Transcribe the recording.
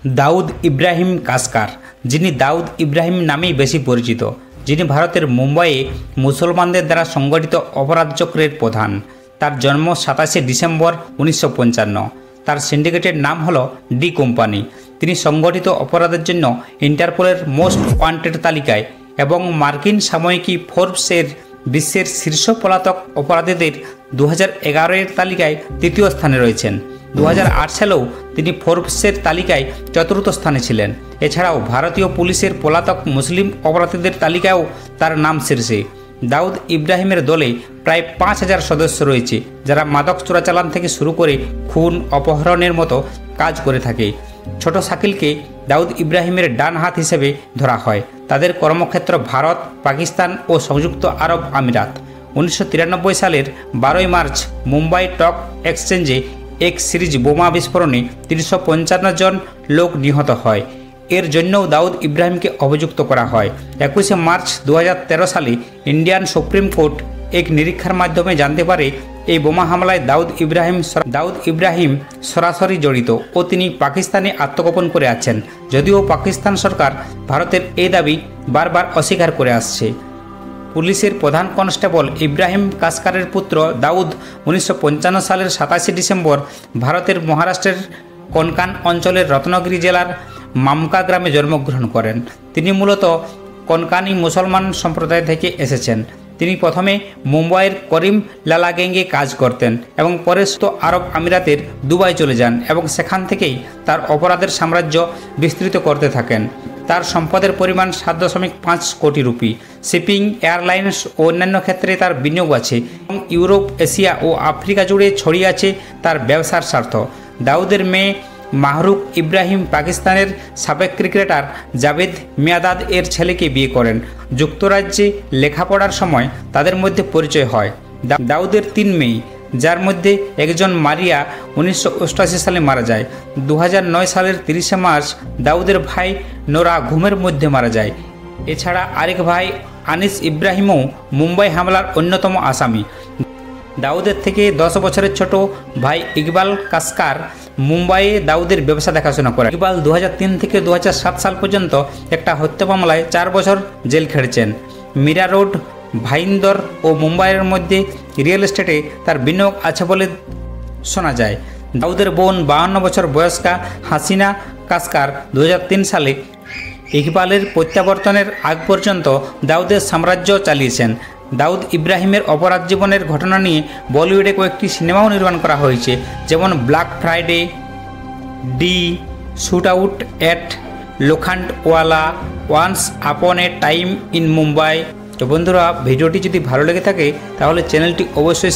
দাউদ ইব্রাহিম কাসকার, যিনি দাউদ ইব্রাহিম নামেই বেশি পরিচিত, যিনি ভারতের মুম্বাইয়ে মুসলমানদের দ্বারা সংগঠিত অপরাধ চক্রের প্রধান। তার জন্ম 27শে ডিসেম্বর 1955। তার সিন্ডিকেটের নাম হল ডি কোম্পানি। তিনি সংগঠিত অপরাধের জন্য ইন্টারপোলের মোস্ট ওয়ান্টেড তালিকায় এবং মার্কিন সাময়িকী ফোর্বসের বিশ্বের শীর্ষ পলাতক অপরাধীদের 2011 তালিকায় তৃতীয় স্থানে রয়েছেন। 2008 সালেও তিনি ফোর্বসের তালিকায় চতুর্থ স্থানে ছিলেন। এছাড়াও ভারতীয় পুলিশের পলাতক মুসলিম অপরাধীদের তালিকায়ও তার নাম শীর্ষে। দাউদ ইব্রাহিমের দলে প্রায় 5000 সদস্য রয়েছে, যারা মাদক চোরাচালান থেকে শুরু করে খুন, অপহরণের মতো কাজ করে থাকে। ছোট শাকিলকে দাউদ ইব্রাহিমের ডান হাত হিসেবে ধরা হয়। তাদের কর্মক্ষেত্র ভারত, পাকিস্তান ও সংযুক্ত আরব আমিরাত। 1993 সালের 12 মার্চ মুম্বাই স্টক এক্সচেঞ্জে এক সিরিজ বোমা বিস্ফোরণে 355 জন লোক নিহত হয়। এর জন্যও দাউদ ইব্রাহিমকে অভিযুক্ত করা হয়। 21শে মার্চ 2013 সালে ইন্ডিয়ান সুপ্রিম কোর্ট এক নিরীক্ষার মাধ্যমে জানতে পারে এই বোমা হামলায় দাউদ ইব্রাহিম সরাসরি জড়িত ও তিনি পাকিস্তানে আত্মগোপন করে আছেন, যদিও পাকিস্তান সরকার ভারতের এই দাবি বারবার অস্বীকার করে আসছে। পুলিশের প্রধান কনস্টেবল ইব্রাহিম কাসকারের পুত্র দাউদ 1955 সালের 27শে ডিসেম্বর ভারতের মহারাষ্ট্রের কোনকান অঞ্চলের রত্নগিরি জেলার মামকা গ্রামে জন্মগ্রহণ করেন। তিনি মূলত কোনকানি মুসলমান সম্প্রদায় থেকে এসেছেন। তিনি প্রথমে মুম্বাইয়ের করিম লালা গ্যাংয়ে কাজ করতেন এবং পরে আরব আমিরাতের দুবাই চলে যান এবং সেখান থেকেই তার অপরাধের সাম্রাজ্য বিস্তৃত করতে থাকেন। তার সম্পদের পরিমাণ 7.5 কোটি রুপি। শিপিং, এয়ারলাইন্স ও অন্যান্য ক্ষেত্রে তার বিনিয়োগ আছে এবং ইউরোপ, এশিয়া ও আফ্রিকা জুড়ে ছড়িয়ে আছে তার ব্যবসার স্বার্থ। দাউদের মেয়ে মাহরুখ ইব্রাহিম পাকিস্তানের সাবেক ক্রিকেটার জাভেদ মিয়াঁদাদ এর ছেলেকে বিয়ে করেন। যুক্তরাজ্যে লেখাপড়ার সময় তাদের মধ্যে পরিচয় হয়। দাউদের 3 মেয়ে, যার মধ্যে একজন মারিয়া 1988 সালে মারা যায়। 2009 সালের 30শে মার্চ দাউদের ভাই নোরা ঘুমের মধ্যে মারা যায়। এছাড়া আরেক ভাই আনিস ইব্রাহিমও মুম্বাই হামলার অন্যতম আসামি। দাউদের থেকে 10 বছরের ছোট ভাই ইকবাল কাসকার মুম্বাইয়ে দাউদের ব্যবসা দেখাশোনা করে। ইকবাল 2003 থেকে 2007 সাল পর্যন্ত একটা হত্যা মামলায় 4 বছর জেল খেটেছেন। মীরা রোড, ভাইন্দর ও মুম্বাইয়ের মধ্যে রিয়েল এস্টেটে তার বিনিয়োগ আছে বলে শোনা যায়। দাউদের বোন 52 বছর বয়স্কা হাসিনা কাসকার 2003 সালে ইকবালের প্রত্যাবর্তনের আগ পর্যন্ত দাউদের সাম্রাজ্য চালিয়েছেন। দাউদ ইব্রাহিমের অপরাধ জীবনের ঘটনা নিয়ে বলিউডে কয়েকটি সিনেমাও নির্মাণ করা হয়েছে, যেমন black Friday, D, shootout at Lokhandwala, once upon a time in Mumbai. তো বন্ধুরা, ভিডিওটি যদি ভালো লেগে থাকে তাহলে চ্যানেলটি অবশ্যই